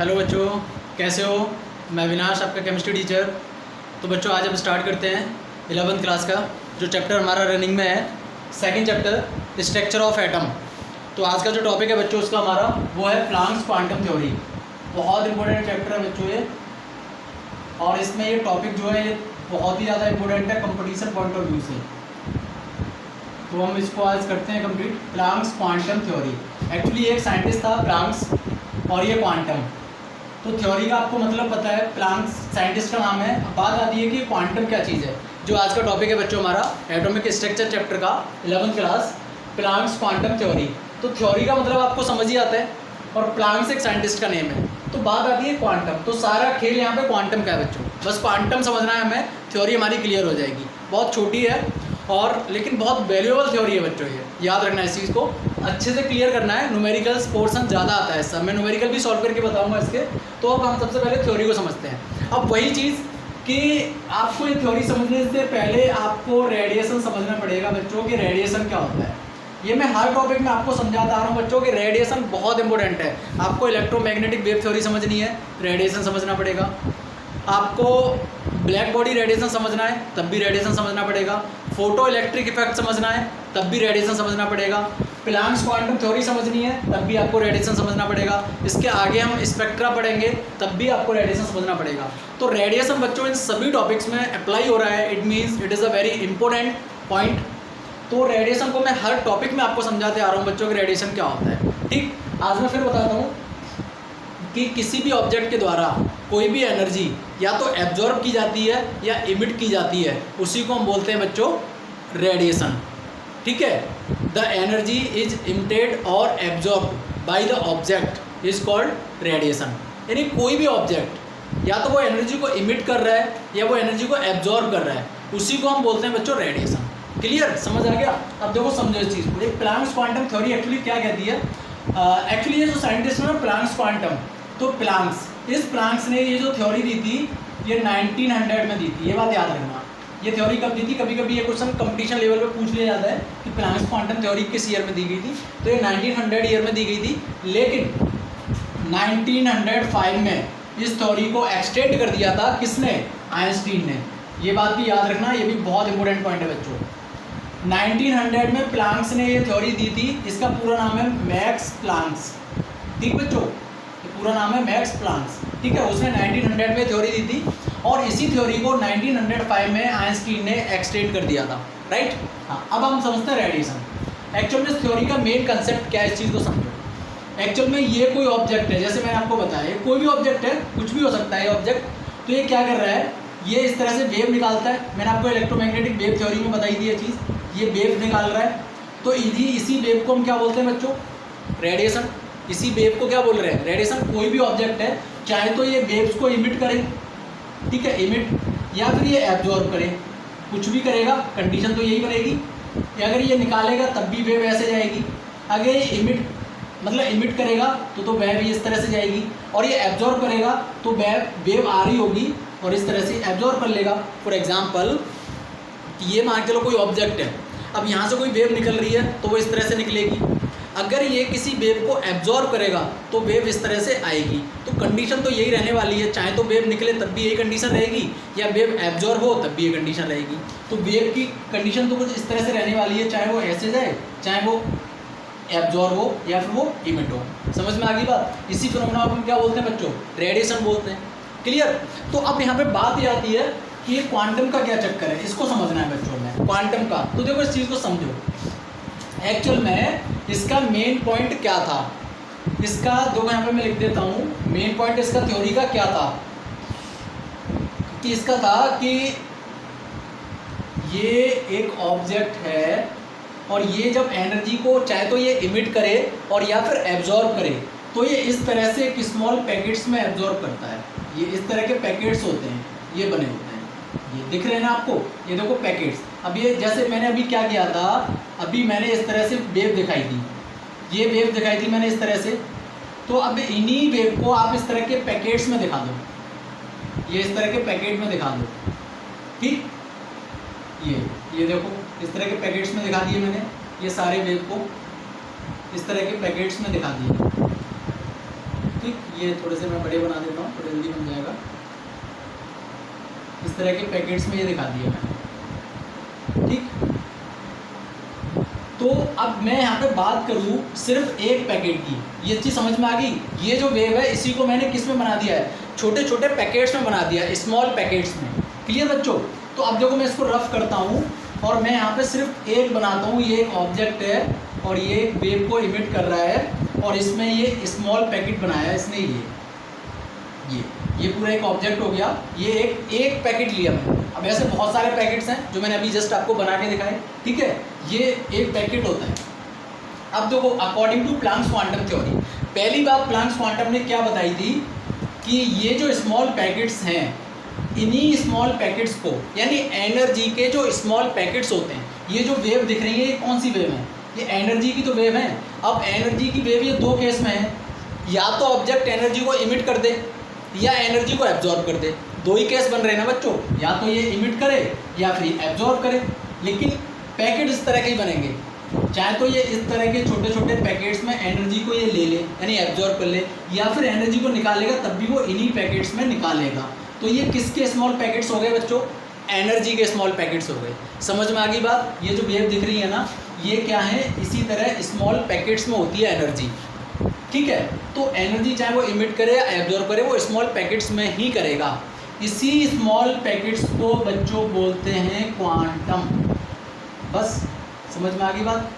Hello बच्चों, कैसे हो। मैं विनाश, आपका केमिस्ट्री टीचर। तो बच्चों आज हम स्टार्ट करते हैं 11th क्लास का जो चैप्टर हमारा रनिंग में है, second chapter structure of atom. तो आज का जो टॉपिक है बच्चों उसका हमारा वो है प्लांक्स क्वांटम थ्योरी। बहुत इंपॉर्टेंट चैप्टर है बच्चों ये, और इसमें ये टॉपिक जो है ये बहुत ही ज़्यादा इंपॉर्टेंट है कंपटीशन पॉइंट ऑफ व्यू से। तो हम इसको आज करते हैं complete. Planck's quantum theory, actually एक साइंटिस्ट था प्लांक्स और ये क्वांटम। तो थ्योरी का आपको मतलब पता है, प्लांक्स साइंटिस्ट का नाम है। अब बात आती है कि क्वांटम क्या चीज़ है। जो आज का टॉपिक है बच्चों हमारा एटॉमिक स्ट्रक्चर चैप्टर का 11th class, Planck's quantum theory. तो थ्योरी का मतलब आपको समझ ही आता है, और प्लांक्स एक साइंटिस्ट का नेम है। तो बात आती है क्वांटम, तो सारा खेल यहाँ पे क्वांटम का है बच्चों। बस क्वांटम समझना है हमें, थ्योरी हमारी क्लियर हो जाएगी। बहुत छोटी है और लेकिन बहुत वैल्यूएबल थ्योरी है बच्चों, ये याद रखना है। इस चीज़ को अच्छे से क्लियर करना है। न्यूमेरिकल्स पोर्शन ज़्यादा आता है सब, मैं न्यूमेरिकल भी सॉल्व करके बताऊंगा इसके। तो अब हम सबसे पहले थ्योरी को समझते हैं। अब वही चीज़ कि आपको ये थ्योरी समझने से पहले आपको रेडिएशन समझना पड़ेगा बच्चों कि रेडिएशन क्या होता है। ये मैं हर टॉपिक में आपको समझाता आ रहा हूँ बच्चों कि रेडिएशन बहुत इंपॉर्टेंट है। आपको इलेक्ट्रोमैग्नेटिक वेव थ्योरी समझनी है, रेडिएशन समझना पड़ेगा। आपको ब्लैक बॉडी रेडिएशन समझना है, तब भी रेडिएशन समझना पड़ेगा। फोटो इलेक्ट्रिक इफेक्ट समझना है, तब भी रेडिएशन समझना पड़ेगा। प्लांक्स क्वांटम थ्योरी समझनी है, तब भी आपको रेडिएशन समझना पड़ेगा। इसके आगे हम स्पेक्ट्रा पढ़ेंगे, तब भी आपको रेडिएशन समझना पड़ेगा। तो रेडिएशन बच्चों इन सभी टॉपिक्स में अप्लाई हो रहा है। It means it is a very important point. तो रेडिएशन को मैं हर टॉपिक में आपको समझाते आ रहा हूँ बच्चों कि रेडिएशन क्या होता है। ठीक, आज मैं फिर बताता हूँ कि किसी भी ऑब्जेक्ट के द्वारा कोई भी एनर्जी या तो एब्जॉर्ब की जाती है या इमिट की जाती है, उसी को हम बोलते हैं बच्चों रेडिएशन। ठीक है, द एनर्जी इज इमिटेड और absorb by the object is called radiation. यानी कोई भी ऑब्जेक्ट या तो वो एनर्जी को इमिट कर रहा है या वो एनर्जी को एब्जॉर्ब कर रहा है, उसी को हम बोलते हैं बच्चों रेडिएशन। क्लियर, समझ आ गया। अब देखो समझो इस चीज़ को। एक प्लांक्स क्वांटम थ्योरी एक्चुअली क्या कहती है। एक्चुअली ये जो साइंटिस्ट है ना प्लांक्स क्वांटम, तो प्लांक्स ने ये जो थ्योरी दी थी ये 1900 में दी थी। ये बात याद रखना, ये थ्योरी कब दी थी। कभी कभी ये क्वेश्चन कंपटीशन लेवल पे पूछ लिया जाता है कि प्लांक्स क्वांटम थ्योरी किस ईयर में दी गई थी। तो ये 1900 ईयर में दी गई थी, लेकिन 1905 में इस थ्योरी को एक्सटेंड कर दिया था। किसने? आइंस्टीन ने। ये बात भी याद रखना, ये भी बहुत इंपॉर्टेंट पॉइंट है बच्चों। 1900 में प्लांक्स ने ये थ्योरी दी थी। इसका पूरा नाम है मैक्स प्लांक्स। ठीक बच्चों, पूरा नाम है मैक्स प्लांक्स। ठीक है, उसने 1900 में थ्योरी दी थी और इसी थ्योरी को 1905 में आइंस्टीन ने एक्सटेंड कर दिया था। राइट। हाँ, अब हम समझते हैं रेडिएशन। एक्चुअल में इस थ्योरी का मेन कंसेप्ट क्या है, इस चीज़ को समझो। एक्चुअल में ये कोई ऑब्जेक्ट है, जैसे मैंने आपको बताया कोई भी ऑब्जेक्ट है, कुछ भी हो सकता है ये ऑब्जेक्ट। तो ये क्या कर रहा है, ये इस तरह से वेव निकालता है। मैंने आपको इलेक्ट्रोमैग्नेटिक वेव थ्योरी में बताई थी ये चीज़। ये वेव निकाल रहा है, तो इसी वेव को हम क्या बोलते हैं बच्चों? रेडिएशन। इसी वेव को क्या बोल रहे हैं? रेडिएशन। कोई भी ऑब्जेक्ट है, चाहे तो ये वेव्स को इमिट करे, ठीक है, इमिट, या फिर ये एब्जॉर्ब करे, कुछ भी करेगा, कंडीशन तो यही बनेगी। अगर ये निकालेगा तब भी वेव ऐसे जाएगी। अगर ये इमिट करेगा तो वेव इस तरह से जाएगी, और ये एब्जॉर्ब करेगा तो वेव आ रही होगी और इस तरह से एब्जॉर्ब कर लेगा। फॉर एग्जाम्पल ये मान के लो कोई ऑब्जेक्ट है, अब यहाँ से कोई वेव निकल रही है तो वो इस तरह से निकलेगी। अगर ये किसी वेव को एब्जॉर्ब करेगा तो वेव इस तरह से आएगी। तो कंडीशन तो यही रहने वाली है, चाहे तो वेव निकले तब भी यही कंडीशन रहेगी, या वेव एब्जॉर्ब हो तब भी ये कंडीशन रहेगी। तो वेव की कंडीशन तो कुछ इस तरह से रहने वाली है, चाहे वो ऐसे जाए, चाहे वो एब्जॉर्ब हो या फिर वो इमिट हो। समझ में आ गई बात। इसी फिनोमेना को हम क्या बोलते हैं बच्चों? रेडिएशन बोलते हैं। क्लियर। तो अब यहाँ पे बात ये आती है कि ये क्वांटम का क्या चक्कर है, इसको समझना है बच्चों में क्वांटम का। तो देखो इस चीज़ को समझो। एक्चुअल में इसका मेन पॉइंट क्या था, इसका देखो यहाँ पे मैं लिख देता हूँ। मेन पॉइंट इसका थ्योरी का क्या था कि इसका था कि ये एक ऑब्जेक्ट है और ये जब एनर्जी को चाहे तो ये इमिट करे और या फिर एब्जॉर्ब करे, तो ये इस तरह से एक स्मॉल पैकेट्स में एब्जॉर्ब करता है। ये इस तरह के पैकेट्स होते हैं, ये बने होते हैं, ये दिख रहे हैं ना आपको, ये देखो पैकेट्स। अब ये जैसे मैंने अभी क्या किया था, अभी मैंने इस तरह से वेव दिखाई थी, ये वेव दिखाई थी मैंने इस तरह से। तो अब इन्हीं वेव को आप इस तरह के पैकेट्स में दिखा दो, ये इस तरह के पैकेट में दिखा दो। ठीक, ये देखो इस तरह के पैकेट्स में दिखा दिए मैंने, ये सारे वेव को इस तरह के पैकेट्स में दिखा दिए। ठीक, ये थोड़े से मैं बड़े बना देता हूँ, थोड़ा जल्दी बन जाएगा। इस तरह के पैकेट्स में ये दिखा दिया मैंने। ठीक, तो अब मैं यहाँ पे बात करूँ सिर्फ एक पैकेट की, ये चीज़ समझ में आ गई। ये जो वेव है इसी को मैंने किस में बना दिया है, छोटे छोटे पैकेट्स में बना दिया है, स्मॉल पैकेट्स में। क्लियर बच्चों? तो अब देखो मैं इसको रफ करता हूँ और मैं यहाँ पे सिर्फ एक बनाता हूँ। ये एक ऑब्जेक्ट है और ये एक वेव को इमिट कर रहा है और इसमें ये स्मॉल पैकेट बनाया है इसने। ये पूरा एक ऑब्जेक्ट हो गया। ये एक पैकेट लिया मैंने। अब ऐसे बहुत सारे पैकेट्स हैं जो मैंने अभी जस्ट आपको बना के दिखाए। ठीक है, ये एक पैकेट होता है। अब देखो according to Planck's quantum theory, पहली बात प्लैंक्स क्वांटम ने क्या बताई थी कि ये जो स्मॉल पैकेट्स हैं, इन्हीं स्मॉल पैकेट्स को, यानी एनर्जी के जो स्मॉल पैकेट्स होते हैं, ये जो वेव दिख रही है ये कौन सी वेव है? ये एनर्जी की तो वेव है। अब एनर्जी की वेव ये दो केस में है, या तो ऑब्जेक्ट एनर्जी को इमिट कर दे या एनर्जी को एब्जॉर्ब कर दे। दो ही केस बन रहे हैं ना बच्चों, या तो ये इमिट करे या फिर एब्जॉर्ब करे। लेकिन पैकेट इस तरह के ही बनेंगे, चाहे तो ये इस तरह के छोटे छोटे पैकेट्स में एनर्जी को ये ले ले यानी एब्जॉर्ब कर ले, या फिर एनर्जी को निकालेगा तब भी वो इन्हीं पैकेट्स में निकालेगा। तो ये किसके स्मॉल पैकेट्स हो गए बच्चों? एनर्जी के स्मॉल पैकेट्स हो गए। समझ में आ गई बात? ये जो वेव दिख रही है ना, ये क्या है, इसी तरह स्मॉल पैकेट्स में होती है एनर्जी। ठीक है, तो एनर्जी चाहे वो इमिट करे या एब्जॉर्ब करे, वो स्मॉल पैकेट्स में ही करेगा। इसी स्मॉल पैकेट्स को बच्चों बोलते हैं क्वांटम। बस समझ में आ गई बात?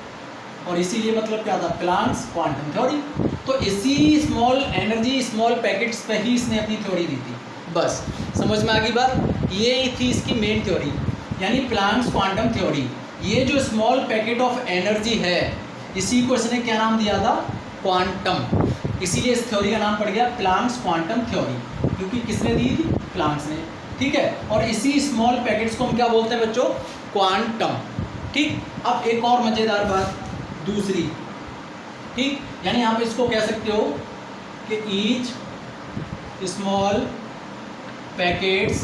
और इसीलिए मतलब क्या था, प्लैंक्स क्वांटम थ्योरी। तो इसी स्मॉल एनर्जी स्मॉल पैकेट्स पे ही इसने अपनी थ्योरी दी थी। बस समझ में आ गई बात? ये थी इसकी मेन थ्योरी, यानी प्लैंक्स क्वांटम थ्योरी। ये जो स्मॉल पैकेट ऑफ एनर्जी है, इसी को इसने क्या नाम दिया था, क्वांटम। इसीलिए इस थ्योरी का नाम पड़ गया प्लैंक्स क्वांटम थ्योरी, क्योंकि किसने दी थी, प्लैंक्स ने। ठीक है, और इसी स्मॉल पैकेट्स को हम क्या बोलते हैं बच्चों, क्वांटम। ठीक, अब एक और मज़ेदार बात दूसरी। ठीक, यानी आप इसको कह सकते हो कि each small packets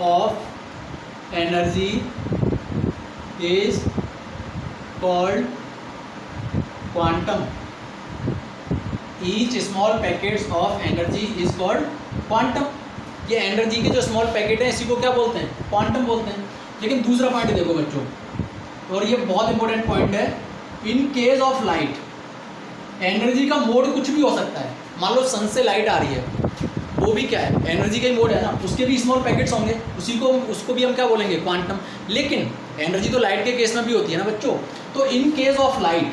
of energy is called quantum. Each small packets of energy is called quantum. ये एनर्जी के जो स्मॉल पैकेट हैं इसी को क्या बोलते हैं, क्वांटम बोलते हैं। लेकिन दूसरा पॉइंट देखो बच्चों, और ये बहुत इंपॉर्टेंट पॉइंट है, in case of light energy का मोड कुछ भी हो सकता है। मान लो सन से लाइट आ रही है, वो भी क्या है, एनर्जी का ही मोड है ना, उसके भी स्मॉल पैकेट्स होंगे, उसको भी हम क्या बोलेंगे, क्वांटम। लेकिन एनर्जी तो लाइट के केस में भी होती है ना बच्चों। तो इन केस ऑफ लाइट,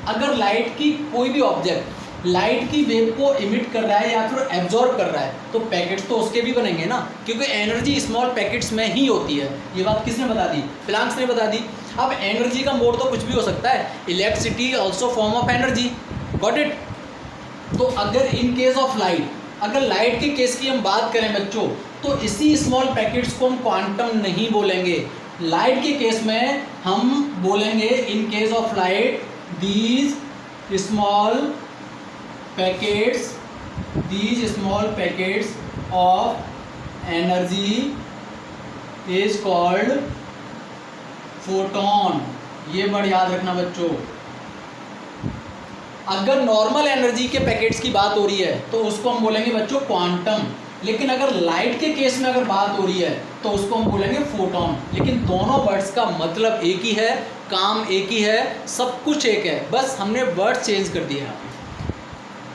अगर लाइट की कोई भी ऑब्जेक्ट लाइट की वेव को इमिट कर रहा है या फिर एब्जॉर्ब कर रहा है, तो पैकेट्स तो उसके भी बनेंगे ना, क्योंकि एनर्जी स्मॉल पैकेट्स में ही होती है। ये बात किसने बता दी, प्लैंक्स ने बता दी। अब एनर्जी का मोड तो कुछ भी हो सकता है, electricity also form of energy, got it. तो अगर इन केस ऑफ लाइट, अगर लाइट के केस की हम बात करें बच्चों, तो इसी स्मॉल पैकेट्स को हम क्वांटम नहीं बोलेंगे। लाइट के केस में हम बोलेंगे in case of light these small packets of energy is called photon. ये वर्ड याद रखना बच्चों। अगर नॉर्मल एनर्जी के पैकेट्स की बात हो रही है तो उसको हम बोलेंगे बच्चों क्वांटम। लेकिन अगर लाइट के केस में अगर बात हो रही है तो उसको हम बोलेंगे फोटोन। लेकिन दोनों वर्ड्स का मतलब एक ही है, काम एक ही है, सब कुछ एक है, बस हमने वर्ड चेंज कर दिया।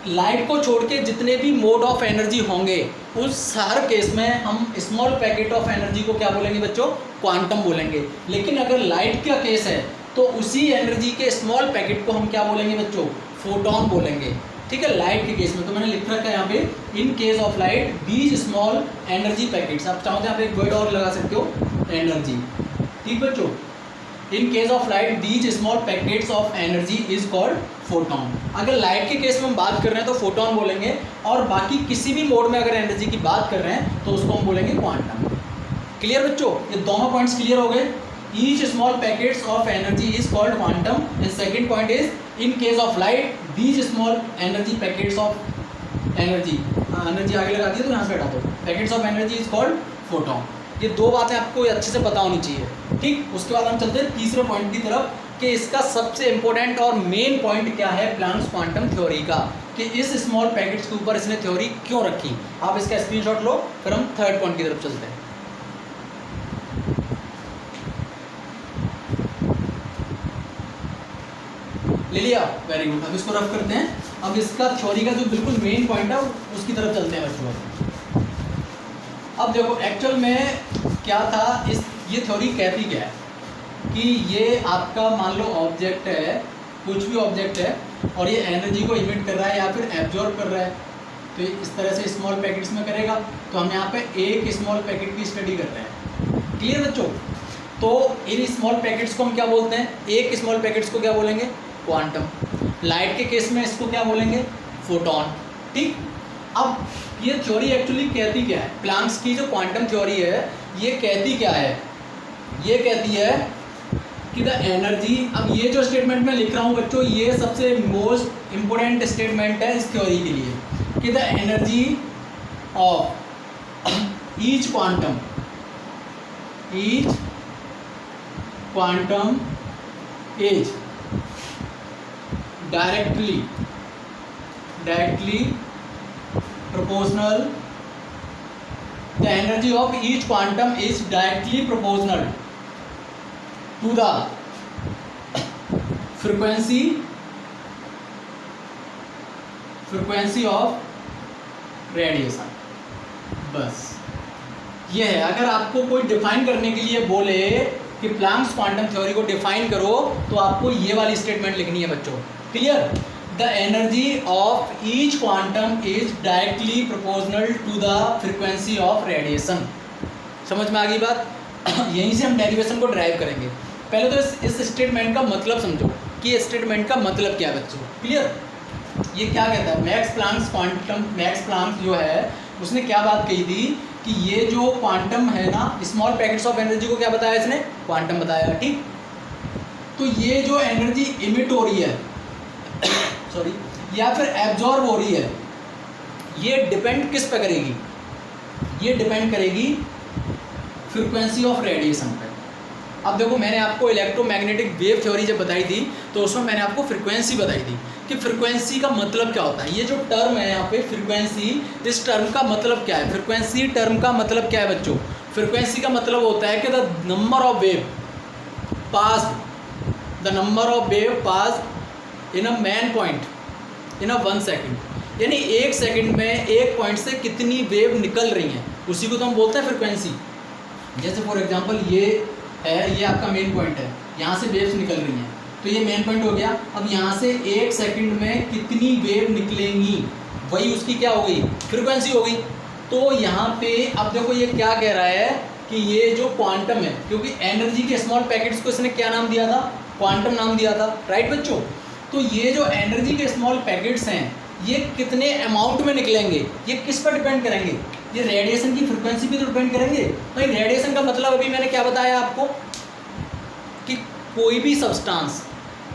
लाइट को छोड़ के जितने भी मोड ऑफ एनर्जी होंगे उस हर केस में हम स्मॉल पैकेट ऑफ एनर्जी को क्या बोलेंगे बच्चों, क्वांटम बोलेंगे। लेकिन अगर लाइट का केस है तो उसी एनर्जी के स्मॉल पैकेट को हम क्या बोलेंगे बच्चों, फोटोन बोलेंगे। ठीक है, लाइट के केस में। तो मैंने लिख रखा है यहाँ पे in case of light these small energy packets. आप चाहो तो यहाँ पे एक वर्ड और लगा सकते हो, एनर्जी। ठीक बच्चों, in case of light these small packets of energy is called photon. अगर लाइट के केस में हम बात कर रहे हैं तो फोटोन बोलेंगे, और बाकी किसी भी मोड में अगर एनर्जी की बात कर रहे हैं तो उसको हम बोलेंगे क्वांटम। क्लियर बच्चों, ये दोनों पॉइंट्स क्लियर हो गए। Each small packets of energy is called quantum and second point is in case of light these small energy packets of energy आगे लगा दिए तो यहाँ से हटा दो, packets of energy is called photon. ये दो बातें आपको अच्छे से पता होनी चाहिए। ठीक, उसके बाद हम चलते हैं तीसरे पॉइंट की तरफ कि इसका सबसे इंपॉर्टेंट और मेन पॉइंट क्या है प्लैंक्स क्वांटम थ्योरी का, कि इस स्मॉल पैकेट्स के ऊपर इसने थ्योरी क्यों रखी। आप इसका स्क्रीनशॉट लो, फिर हम थर्ड पॉइंट की तरफ चलते हैं। ले लिया, वेरी गुड। अब इसको रफ करते हैं। अब इसका थ्योरी का जो बिल्कुल मेन पॉइंट है उसकी तरफ चलते हैं बच्चों। अब देखो एक्चुअल में क्या था, ये थ्योरी कहती क्या है कि ये आपका मान लो ऑब्जेक्ट है, कुछ भी ऑब्जेक्ट है, और ये एनर्जी को इमिट कर रहा है या फिर एब्जॉर्ब कर रहा है, तो इस तरह से स्मॉल पैकेट्स में करेगा। तो हम यहाँ पे एक स्मॉल पैकेट की स्टडी कर रहे हैं। क्लियर बच्चों? तो इन स्मॉल पैकेट्स को हम क्या बोलते हैं? एक स्मॉल पैकेट्स को क्या बोलेंगे? क्वांटम। लाइट के केस में इसको क्या बोलेंगे? फोटोन। ठीक। अब ये थ्योरी एक्चुअली कहती क्या है? प्लैंक्स की जो क्वांटम थ्योरी है ये कहती क्या है? ये कहती है कि द एनर्जी, अब ये जो स्टेटमेंट मैं लिख रहा हूँ बच्चों, ये सबसे मोस्ट इम्पोर्टेंट स्टेटमेंट है इस थ्योरी के लिए, कि the energy of each quantum is directly proportional, the energy of each quantum is directly proportional to the frequency of radiation। बस ये है। अगर आपको कोई डिफाइन करने के लिए बोले कि प्लैंक्स क्वांटम थ्योरी को डिफाइन करो, तो आपको ये वाली स्टेटमेंट लिखनी है बच्चों। Clear? The energy of each quantum is directly proportional to the frequency of radiation. समझ में आ गई बात? यहीं से हम डेरिवेशन को ड्राइव करेंगे। पहले तो इस स्टेटमेंट का मतलब समझो कि इस स्टेटमेंट का मतलब क्या है बच्चों। क्लियर? ये क्या कहता है? मैक्स प्लैंक जो है उसने क्या बात कही थी कि ये जो क्वांटम है ना, स्मॉल पैकेट्स ऑफ एनर्जी को क्या बताया इसने? क्वांटम बताया। ठीक। तो ये जो एनर्जी इमिट हो रही है सॉरी या फिर एब्जॉर्ब हो रही है, ये डिपेंड किस पे करेगी? ये डिपेंड करेगी फ्रीक्वेंसी ऑफ रेडिएशन पे। अब देखो मैंने आपको इलेक्ट्रोमैग्नेटिक वेव थ्योरी जब बताई थी तो उसमें मैंने आपको फ्रीक्वेंसी बताई थी कि फ्रीक्वेंसी का मतलब क्या होता है। ये जो टर्म है यहाँ पे फ्रीक्वेंसी, इस टर्म का मतलब क्या है? फ्रीक्वेंसी टर्म का मतलब क्या है बच्चों? फ्रीक्वेंसी का मतलब होता है कि the number of wave pass in a man point in a 1 second. यानी 1 सेकेंड में एक पॉइंट से कितनी वेव निकल रही हैं, उसी को तो हम बोलते हैं फ्रीक्वेंसी। जैसे फॉर एग्जांपल ये है, ये आपका मेन पॉइंट है, यहाँ से वेव्स निकल रही हैं, तो ये मेन पॉइंट हो गया। अब यहाँ से 1 सेकेंड में कितनी वेव निकलेंगी, वही उसकी क्या हो गई? फ्रीक्वेंसी हो गई। तो यहाँ पे अब देखो ये क्या कह रहा है कि ये जो क्वांटम है, क्योंकि एनर्जी के स्मॉल पैकेट्स को इसने क्या नाम दिया था? क्वांटम नाम दिया था। राइट बच्चों? तो ये जो एनर्जी के स्मॉल पैकेट्स हैं ये कितने अमाउंट में निकलेंगे, ये किस पर डिपेंड करेंगे? ये रेडिएशन की फ्रीक्वेंसी पे तो डिपेंड करेंगे। भाई रेडिएशन का मतलब अभी मैंने क्या बताया आपको कि कोई भी सब्सटेंस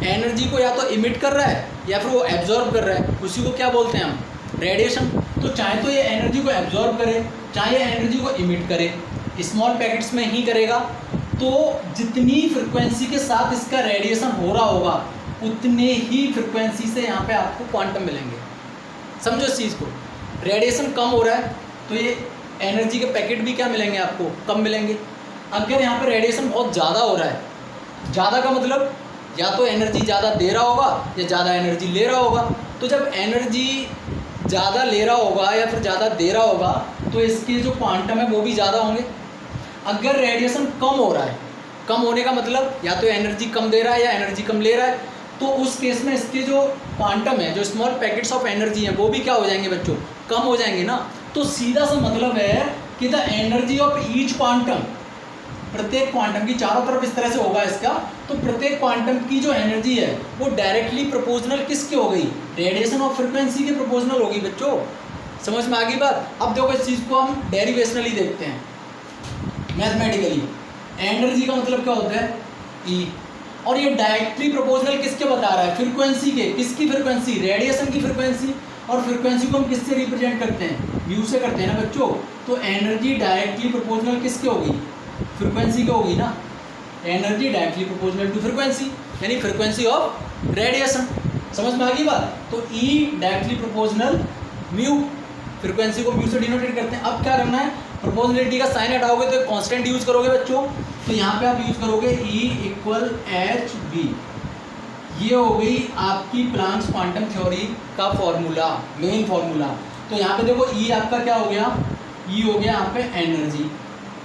एनर्जी को या तो इमिट कर रहा है या फिर वो एब्जॉर्ब कर रहा है, उसी को क्या बोलते हैं हम? रेडिएशन। तो चाहे तो ये एनर्जी को एब्जॉर्ब करे, चाहे एनर्जी को इमिट करे, स्मॉल पैकेट्स में ही करेगा। तो जितनी फ्रिक्वेंसी के साथ इसका रेडिएशन हो रहा होगा उतने ही फ्रिक्वेंसी से यहाँ पे आपको क्वांटम मिलेंगे। समझो इस चीज़ को। रेडिएशन कम हो रहा है तो ये एनर्जी के पैकेट भी क्या मिलेंगे आपको? कम मिलेंगे। अगर यहाँ पे रेडिएशन बहुत ज़्यादा हो रहा है, ज़्यादा का मतलब या तो एनर्जी ज़्यादा दे रहा होगा या ज़्यादा एनर्जी ले रहा होगा। तो जब एनर्जी ज़्यादा ले रहा होगा या फिर ज़्यादा दे रहा होगा तो इसके जो क्वांटम है वो भी ज़्यादा होंगे। अगर रेडिएशन कम हो रहा है, कम होने का मतलब या तो एनर्जी कम दे रहा है या एनर्जी कम ले रहा है, तो उस केस में इसके जो क्वांटम है, जो स्मॉल पैकेट्स ऑफ एनर्जी हैं, वो भी क्या हो जाएंगे बच्चों? कम हो जाएंगे ना। तो सीधा सा मतलब है कि the energy of each quantum, प्रत्येक क्वांटम की चारों तरफ इस तरह से होगा इसका, तो प्रत्येक क्वांटम की जो एनर्जी है वो डायरेक्टली प्रोपोर्शनल किसकी हो गई? रेडिएशन ऑफ फ्रिक्वेंसी के प्रोपोर्शनल होगी बच्चों। समझ में आ गई बात? अब देखो इस चीज़ को हम डेरिवेशनली देखते हैं, मैथमेटिकली। एनर्जी का मतलब क्या होता है? ई। और ये डायरेक्टली प्रोपोर्शनल किसके बता रहा है? फ्रीक्वेंसी के। किसकी फ्रीक्वेंसी? रेडिएशन की फ्रीक्वेंसी। और फ्रीक्वेंसी को हम किससे रिप्रेजेंट करते हैं? म्यू से करते हैं ना बच्चों। तो एनर्जी डायरेक्टली प्रोपोर्शनल किसके होगी? फ्रीक्वेंसी की होगी ना। Energy directly proportional to frequency. यानी फ्रीक्वेंसी ऑफ रेडिएशन। समझ में आ गई बात? तो E directly proportional mu, frequency को म्यू से डिनोटेट करते हैं। अब क्या करना है, प्रोपोर्शनलिटी का साइन हटाओगे तो कांस्टेंट यूज करोगे बच्चों, तो यहाँ पे आप यूज करोगे E इक्वल एच बी। ये हो गई आपकी प्लांक्स क्वांटम थ्योरी का फॉर्मूला, मेन फॉर्मूला। तो यहाँ पे देखो E आपका क्या हो गया, E हो गया यहाँ पे एनर्जी,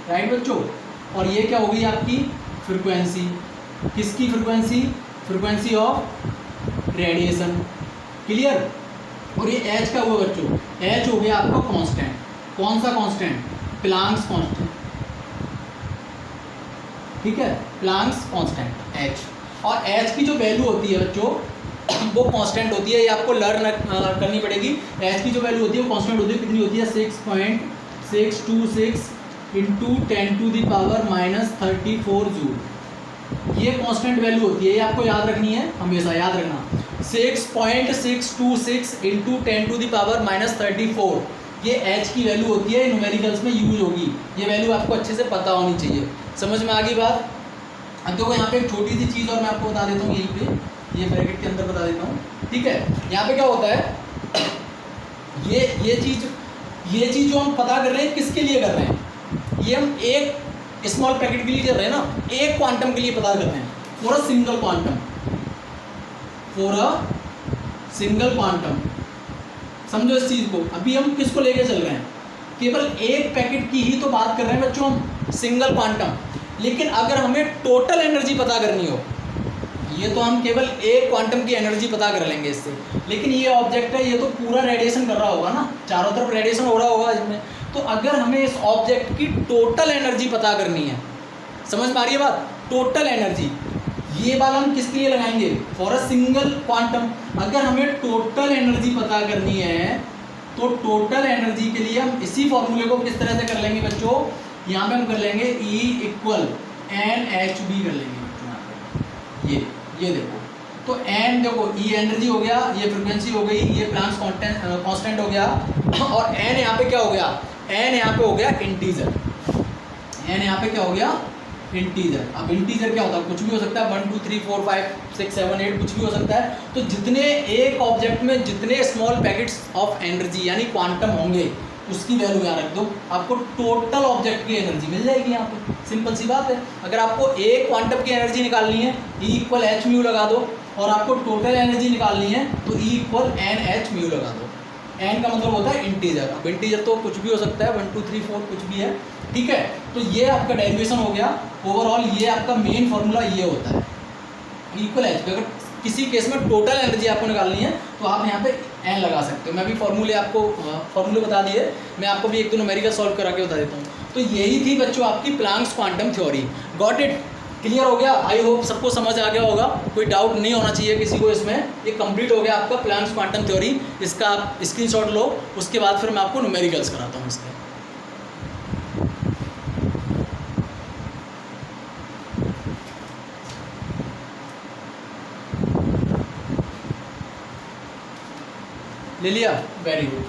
राइट बच्चों, और ये क्या हो गई आपकी फ्रीक्वेंसी। किसकी frequency? Frequency of radiation, clear. और ये H क्या हुआ बच्चों, H हो गया आपका कांस्टेंट। कौन सा कांस्टेंट? प्लांक्स कांस्टेंट, ठीक है, प्लांक्स कांस्टेंट H। और H की जो वैल्यू होती है बच्चों वो कांस्टेंट होती है, ये आपको लर्न करनी पड़ेगी। H की जो वैल्यू होती है वो कांस्टेंट होती है, कितनी होती है? 6.626 इंटू 10⁻⁻34 जूल। ये कांस्टेंट वैल्यू होती है, ये आपको याद रखनी है, हमेशा याद रखना। 6.626 इंटू 10⁻⁻34 ये H की वैल्यू होती है, न्यूमेरिकल्स में यूज होगी। ये वैल्यू आपको अच्छे से पता होनी चाहिए। समझ में आ गई बात? अब देखो यहाँ पे एक छोटी सी चीज़ और मैं आपको बता देता हूँ, यहीं पे ये ब्रैकेट के अंदर बता देता हूँ, ठीक है। यहाँ पे क्या होता है, ये चीज़ जो हम पता कर रहे हैं किसके लिए कर रहे हैं, ये हम एक स्मॉल पैकेट के लिए कर रहे हैं ना, एक क्वांटम के लिए पता कर रहे हैं, for a single quantum, for a single quantum. समझो इस चीज़ को। अभी हम किसको लेके चल रहे हैं, केवल एक पैकेट की ही तो बात कर रहे हैं बच्चों हम, सिंगल क्वांटम। लेकिन अगर हमें टोटल एनर्जी पता करनी हो, ये तो हम केवल एक क्वांटम की एनर्जी पता कर लेंगे इससे, लेकिन ये ऑब्जेक्ट है, ये तो पूरा रेडिएशन कर रहा होगा ना, चारों तरफ रेडिएशन हो रहा होगा इसमें। तो अगर हमें इस ऑब्जेक्ट की टोटल एनर्जी पता करनी है, समझ में आ रही है बात? टोटल एनर्जी, ये वाला हम किसके लिए लगाएंगे? For a single quantum. अगर हमें टोटल एनर्जी पता करनी है तो टोटल एनर्जी के लिए हम इसी फॉर्मूले को किस तरह से कर लेंगे बच्चों, यहाँ पे हम कर लेंगे E इक्वल NHB कर लेंगे बच्चों। ये देखो, तो N देखो, E एनर्जी हो गया, ये फ्रीक्वेंसी हो गई, ये प्लांक्स कांस्टेंट हो गया, और N यहाँ पे क्या हो गया? N यहाँ पे हो गया इंटीजर। N यहाँ पे क्या हो गया? इंटीजर। अब इंटीजर क्या होता है? कुछ भी हो सकता है, 1 2 3 4 5 6 7 8 कुछ भी हो सकता है। तो जितने एक ऑब्जेक्ट में जितने स्मॉल पैकेट्स ऑफ एनर्जी यानी क्वांटम होंगे उसकी वैल्यू यहाँ रख दो, आपको टोटल ऑब्जेक्ट की एनर्जी मिल जाएगी यहाँ पे। सिंपल सी बात है। अगर आपको एक क्वांटम की एनर्जी निकालनी है, E इक्वल एच म्यू लगा दो, और आपको टोटल एनर्जी निकालनी है तो E इक्वल NH म्यू लगा दो। N का मतलब होता है इंटीजर। अब इंटीजर तो कुछ भी हो सकता है, 1 2 3 4 कुछ भी है, ठीक है। तो ये आपका डेरिवेशन हो गया। ओवरऑल ये आपका मेन फॉर्मूला ये होता है, इक्वल एच। अगर किसी केस में टोटल एनर्जी आपको निकालनी है तो आप यहाँ पे N लगा सकते हो। मैं भी फॉर्मूले बता दिए, मैं आपको भी एक दो न्यूमेरिकल सॉल्व करा के बता देता हूँ। तो यही थी बच्चों आपकी Planck's quantum theory. Got it? Clear हो गया? आई होप सबको समझ आ गया होगा, कोई डाउट नहीं होना चाहिए किसी को इसमें। ये कंप्लीट हो गया आपका प्लांक्स क्वांटम थ्योरी। इसका आप स्क्रीनशॉट लो, उसके बाद फिर मैं आपको न्यूमेरिकल्स कराता हूँ इसके। ले लिया? Very good.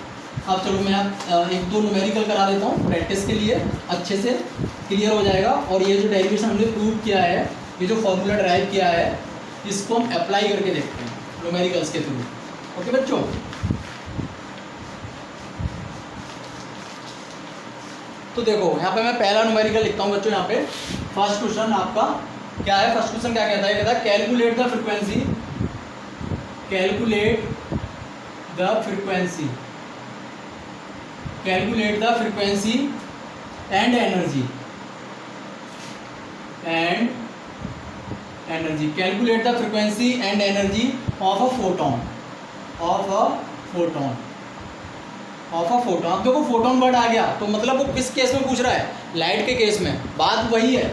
अब चलो मैं एक दो न्यूमेरिकल करा देता हूँ प्रैक्टिस के लिए, अच्छे से क्लियर हो जाएगा। और ये जो डेरिवेशन हमने प्रूव किया है, ये जो फॉर्मूला ड्राइव किया है, इसको हम अप्लाई करके देखते हैं न्यूमेरिकल्स के थ्रू। ओके बच्चों? तो देखो यहाँ पे मैं पहला न्यूमेरिकल लिखता हूँ बच्चों। यहाँ पे फर्स्ट क्वेश्चन आपका क्या है? फर्स्ट क्वेश्चन क्या कहता है? कहता है calculate the frequency, calculate the frequency, calculate the frequency and energy, and energy, calculate the frequency and energy of a photon, of a photon, of a photon. अब देखो फोटोन वर्ड आ गया तो मतलब वो किस केस में पूछ रहा है? लाइट के केस में। बात वही है,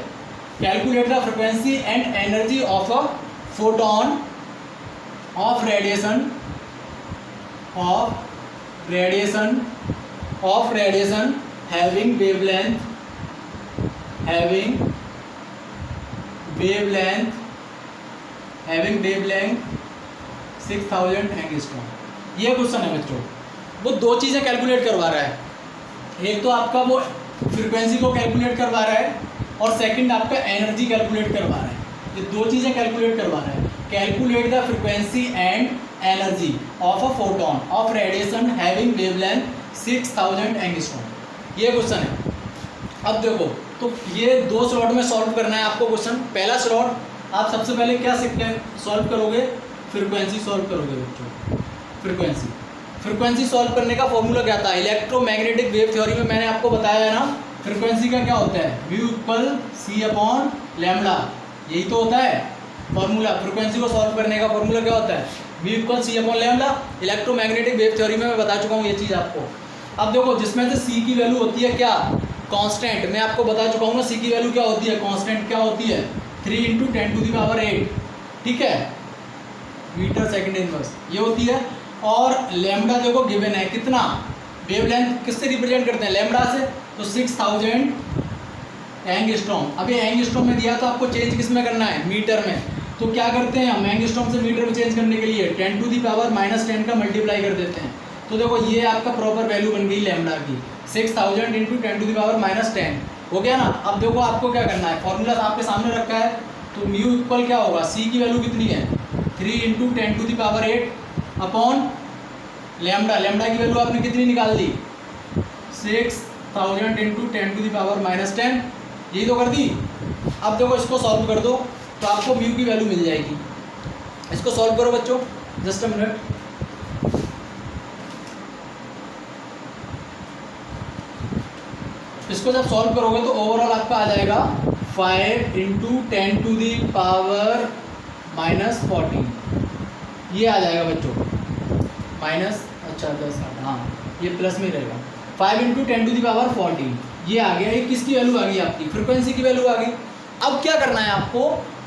calculate the frequency and energy of a photon of radiation, of radiation having wavelength 6000 angstrom. ये क्वेश्चन है बच्चों। वो दो चीज़ें कैलकुलेट करवा रहा है, एक तो आपका वो फ्रीक्वेंसी को कैलकुलेट करवा रहा है, और सेकंड आपका एनर्जी कैलकुलेट करवा रहा है। ये दो चीज़ें कैलकुलेट करवा रहा है। Calculate the frequency and energy of a photon of radiation having wavelength 6000 angstrom. ये क्वेश्चन है। अब देखो, तो ये 2 स्लॉट में सॉल्व करना है आपको क्वेश्चन। पहला स्लॉट आप सबसे पहले क्या सॉल्व करोगे, फ्रीक्वेंसी सॉल्व करोगे बच्चों। फ्रीक्वेंसी सॉल्व करने का फॉर्मूला क्या था, इलेक्ट्रोमैग्नेटिक वेव थ्योरी में मैंने आपको बताया है ना, फ्रीक्वेंसी का क्या होता है, mu equal C upon lambda, यही तो होता है फॉर्मूला। फ्रीक्वेंसी को सॉल्व करने का फॉर्मूला क्या होता है, mu equal C upon lambda. Electromagnetic wave theory में मैं बता चुका हूँ ये चीज़ आपको। अब देखो, जिसमें से सी की वैल्यू होती है क्या, कांस्टेंट, मैं आपको बता चुका हूँ ना सी की वैल्यू क्या होती है, कांस्टेंट क्या होती है 3 × 10⁸, ठीक है, मीटर सेकंड इनवर्स ये होती है। और लैम्डा देखो गिवन है कितना, वेवलेंथ किससे रिप्रेजेंट करते हैं, लैम्डा से, तो 6000 एंगस्ट्रॉम। अब ये एंगस्ट्रॉम में दिया तो आपको चेंज किस में करना है, मीटर में। तो क्या करते हैं हम एंगस्ट्रॉम से मीटर में चेंज करने के लिए 10⁻⁻10 का मल्टीप्लाई कर देते हैं। तो देखो ये आपका प्रॉपर वैल्यू बन गई लैम्डा की, 6000 × 10⁻10 हो गया ना। अब देखो आपको क्या करना है, फॉर्मूला आपके सामने रखा है, तो म्यू इक्वल क्या होगा, सी की वैल्यू कितनी है 3 × 10⁸ अपॉन लैम्डा, लैम्डा की वैल्यू आपने कितनी निकाल दी 6000 × 10⁻10, यही तो कर दी। अब देखो इसको सॉल्व कर दो तो आपको म्यू की वैल्यू मिल जाएगी। इसको सॉल्व करो बच्चों, जस्ट अ मिनट। इसको जब सॉल्व करोगे तो ओवरऑल आपका आ जाएगा 5 × 10⁻14, ये आ जाएगा बच्चों, माइनस, अच्छा 10, हाँ ये प्लस में रहेगा, 5 × 10⁻14 ये आ गया। ये किसकी वैल्यू आ गई, आपकी फ्रीक्वेंसी की वैल्यू आ गई। अब क्या करना है आपको,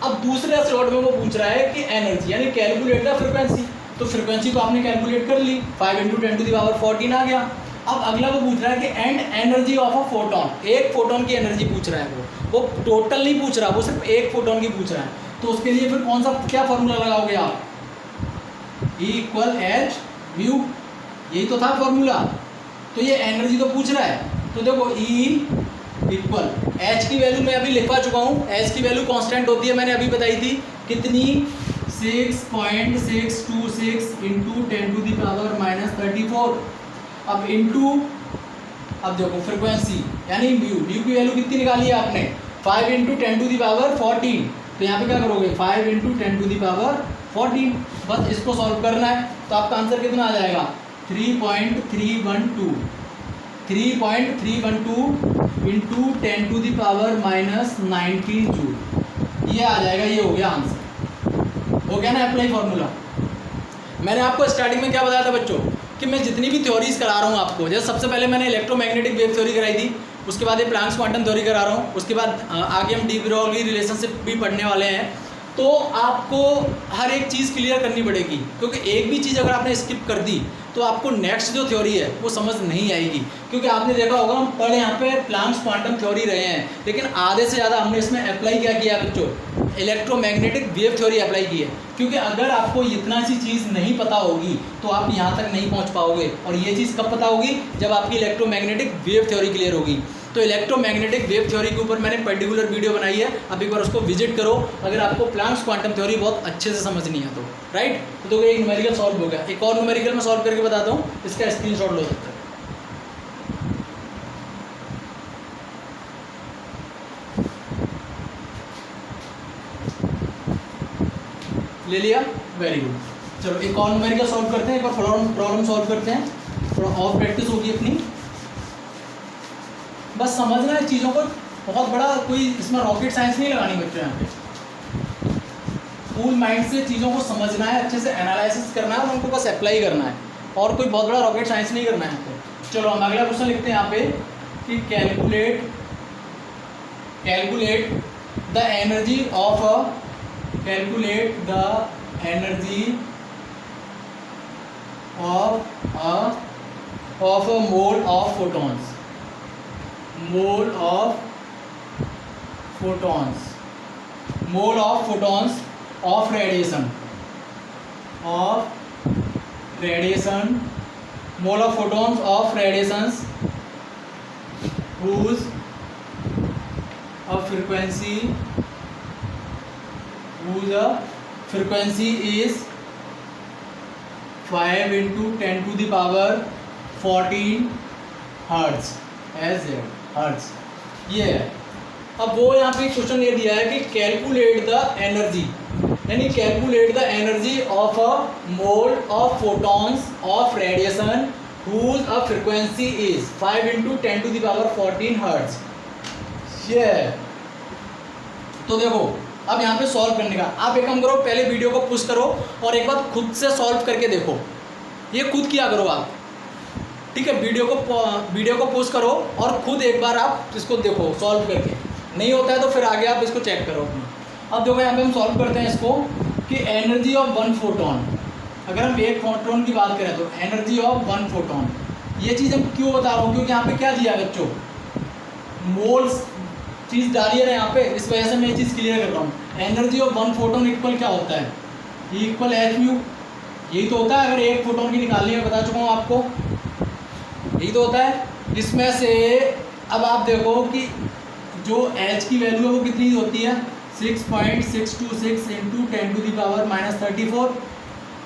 अब दूसरे स्लॉट में वो पूछ रहा है कि एनर्जी, यानी कैलकुलेट द फ्रीक्वेंसी। तो फ्रीक्वेंसी तो आपने कैलकुलेट कर ली, 5 × 10⁻14 आ गया। अब अगला वो पूछ रहा है कि and energy of a photon, एक फोटोन की एनर्जी पूछ रहा है वो टोटल नहीं पूछ रहा, वो सिर्फ एक फोटोन की पूछ रहा है। तो उसके लिए फिर कौन सा क्या फॉर्मूला लगाओगे आप, E = H म्यू, यही तो था फॉर्मूला। तो ये एनर्जी तो पूछ रहा है, तो देखो E = H की वैल्यू मैं अभी लिखवा चुका हूँ, H की वैल्यू कांस्टेंट होती है, मैंने अभी बताई थी कितनी 6.626 × 10⁻34। अब इनटू, अब देखो फ्रीक्वेंसी यानी म्यू, म्यू की वैल्यू कितनी निकाली है आपने 5 × 10⁻14, तो यहाँ पे क्या करोगे 5 × 10⁻14, बस इसको सॉल्व करना है। तो आपका आंसर कितना आ जाएगा 3.312 × 10⁻19 जूल, ये आ जाएगा। ये हो गया आंसर, हो गया ना अप्लाई फॉर्मूला। मैंने आपको स्टार्टिंग में क्या बताया था बच्चों कि मैं जितनी भी थ्योरीज करा रहा हूँ आपको, जैसे सबसे पहले मैंने इलेक्ट्रोमैग्नेटिक वेव थ्योरी कराई थी, उसके बाद ये प्लैंक्स क्वांटम थ्योरी करा रहा हूँ, उसके बाद आगे हम डी ब्रोगली रिलेशनशिप भी पढ़ने वाले हैं। तो आपको हर एक चीज़ क्लियर करनी पड़ेगी, क्योंकि एक भी चीज़ अगर आपने स्किप कर दी तो आपको नेक्स्ट जो थ्योरी है वो समझ नहीं आएगी। क्योंकि आपने देखा होगा हम पढ़े यहाँ पे प्लैंक्स क्वांटम थ्योरी रहे हैं, लेकिन आधे से ज़्यादा हमने इसमें अप्लाई क्या किया बच्चों, इलेक्ट्रोमैग्नेटिक वेव थ्योरी अप्लाई की है। क्योंकि अगर आपको इतना सी चीज़ नहीं पता होगी तो आप यहाँ तक नहीं पहुँच पाओगे, और ये चीज़ कब पता होगी, जब आपकी इलेक्ट्रोमैग्नेटिक वेव थ्योरी क्लियर होगी। तो इलेक्ट्रोमैग्नेटिक वेव थ्योरी के ऊपर मैंने पर्टिकुलर वीडियो बनाई है, अब एक बार उसको विजिट करो अगर आपको प्लैंक्स क्वांटम थ्योरी बहुत अच्छे से समझनी है तो, राइट। तो एक न्यूमेरिकल सॉल्व हो गया, एक और न्यूमेरिकल मैं सॉल्व करके बताता हूँ, इसका स्क्रीनशॉट लो सकते हैं। ले लिया, वेरी गुड। चलो एक और न्यूमेरिकल सॉल्व करते हैं, एक और प्रॉब्लम सॉल्व करते हैं, थोड़ा और प्रैक्टिस होगी अपनी। बस समझना है चीज़ों को, बहुत बड़ा कोई इसमें रॉकेट साइंस नहीं लगानी बच्चों, यहाँ पे कूल माइंड से चीज़ों को समझना है, अच्छे से एनालिसिस करना है और उनको बस अप्लाई करना है, और कोई बहुत बड़ा रॉकेट साइंस नहीं करना है यहाँ पे। चलो हम अगला क्वेश्चन लिखते हैं यहाँ पे कि calculate the energy of a mole of photons, mole of photons of radiation, mole of photons of radiations whose frequency is 5 into 10 to the power 14 hertz as hertz ये है। अब वो यहाँ पे क्वेश्चन ये दिया है कि कैलकुलेट द एनर्जी, यानी calculate the energy of a mole of photons of radiation whose a frequency is 5 into 10 to the power 14 hertz. ये है। तो देखो अब यहाँ पे सॉल्व करने का, आप एक काम करो, पहले वीडियो को पुश करो और एक बार खुद से सॉल्व करके देखो, ये खुद किया करो आप, ठीक है। वीडियो को पुश करो और खुद एक बार आप इसको देखो सॉल्व करके, नहीं होता है तो फिर आगे आप इसको चेक करो अपना। अब देखो यहाँ पे हम सॉल्व करते हैं इसको कि एनर्जी ऑफ 1 फोटोन, अगर हम एक फोटोन की बात करें तो एनर्जी ऑफ 1 फोटोन, ये चीज़ हम क्यों बता रहा हूँ क्योंकि यहाँ पे क्या दिया है बच्चों, मोल्स चीज़ डाली है यहाँ पे, इस वजह से मैं ये चीज़ क्लियर कर रहा हूँ। एनर्जी ऑफ 1 फोटोन इक्वल क्या होता है, इक्वल एच म्यू, यही तो होता है। अगर एक फोटोन की निकालनी है, बता चुका हूँ आपको, यही तो होता है। इसमें से अब आप देखो कि जो एच की वैल्यू है वो कितनी होती है, 6.626 इंटू 10 टू दी पावर -34,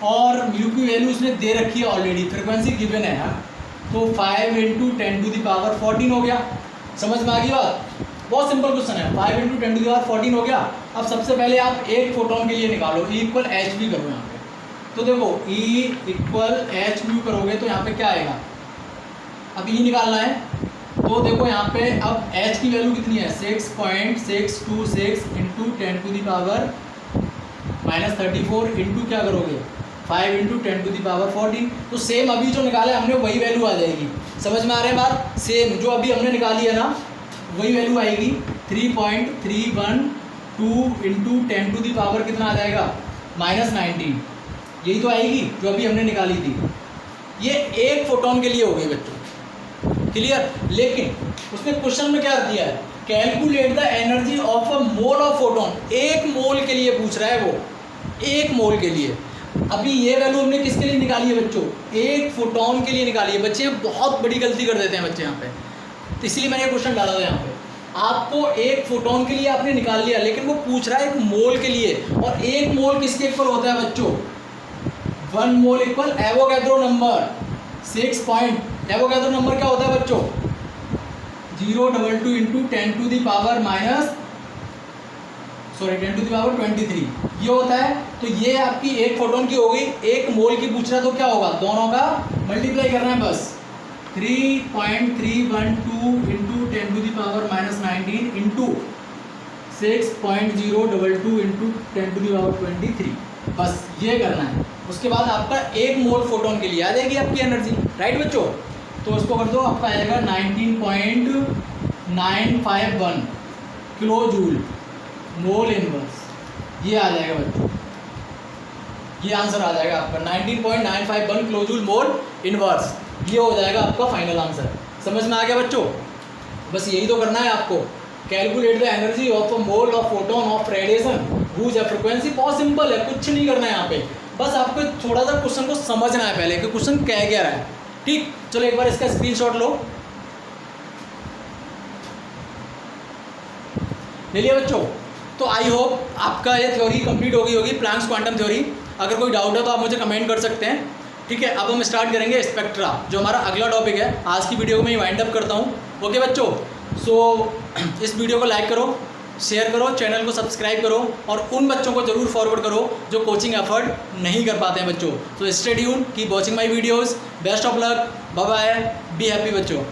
और म्यू की वैल्यू उसने दे रखी है ऑलरेडी, फ्रिक्वेंसी गिवन है यार, तो 5 इंटू 10 टू दी पावर 14 हो गया। समझ में आ गई बात, बहुत सिंपल क्वेश्चन है। 5 इंटू 10 टू दी पावर 14 हो गया। अब सबसे पहले आप एक फोटोन के लिए निकालो, ई इक्वल एच भी करो यहाँ पे, तो देखो ई इक्वल एच म्यू करोगे तो यहाँ पे क्या आएगा, अब ई निकालना है तो देखो यहाँ पे अब एच की वैल्यू कितनी है, 6.626 into 10 to the power -34 into क्या करोगे 5 इंटू 10 टू दी पावर 14, तो सेम अभी जो निकाला है हमने वही वैल्यू आ जाएगी। समझ में आ रहा है बात, सेम जो अभी हमने निकाली है ना वही वैल्यू आएगी। 3.312 इंटू 10 टू दी पावर कितना आ जाएगा -19, यही तो आएगी जो अभी हमने निकाली थी। ये एक फोटोन के लिए हो गई बच्चों, क्लियर। लेकिन उसने क्वेश्चन में क्या दिया है, calculate the energy of a mole of photon, एक मोल के लिए पूछ रहा है वो, एक मोल के लिए। अभी ये वैल्यू हमने किसके लिए निकाली है बच्चों, एक फोटोन के लिए निकाली है। बच्चे बहुत बड़ी गलती कर देते हैं बच्चे यहाँ पे, तो इसलिए मैंने क्वेश्चन डाला था यहाँ पे। आपको एक फोटोन के लिए आपने निकाल लिया, लेकिन वो पूछ रहा है एक मोल के लिए, और एक मोल किसके इक्वल होता है बच्चों, 1 mole equal Avogadro number 6 point, Avogadro number क्या होता है बच्चों, 022 into 10 to the power 10 to the power 23 ये होता है। तो ये आपकी एक फोटोन की हो गई, एक मोल की पूछ रहा है तो क्या होगा, दोनों का मल्टीप्लाई करना है बस, 3.312 into 10 to the power -19 into 6.022 into 10 to the power 23, बस ये करना है। उसके बाद आपका एक मोल फोटोन के लिए आ जाएगी आपकी एनर्जी, राइट बच्चों। तो इसको कर दो, आपका आएगा 19.951 किलो जूल मोल इनवर्स, ये आ जाएगा बच्चों, ये आंसर आ जाएगा आपका 19.951 किलो जूल मोल इनवर्स, ये हो जाएगा आपका फाइनल आंसर। समझ में आ गया बच्चों, बस यही तो करना है आपको, calculate the energy of a mole of photon of radiation who's a frequency. बहुत सिंपल है, कुछ नहीं करना है यहाँ पे, बस आपको थोड़ा सा क्वेश्चन को समझना है पहले कि क्वेश्चन कह क्या रहा है, ठीक। चलो एक बार इसका स्क्रीनशॉट लो, ले लिया बच्चों। तो आई होप आपका ये थ्योरी कंप्लीट हो गई होगी, प्लैंक्स क्वांटम थ्योरी। अगर कोई डाउट है तो आप मुझे कमेंट कर सकते हैं, ठीक है। अब हम स्टार्ट करेंगे स्पेक्ट्रा, जो हमारा अगला टॉपिक है। आज की वीडियो को मैं वाइंड अप करता हूँ, ओके बच्चों। सो इस वीडियो को लाइक करो, शेयर करो, चैनल को सब्सक्राइब करो, और उन बच्चों को जरूर फॉरवर्ड करो जो कोचिंग एफर्ट नहीं कर पाते हैं बच्चों। तो stay tuned, keep watching my videos, best of luck, bye bye, be happy बच्चों।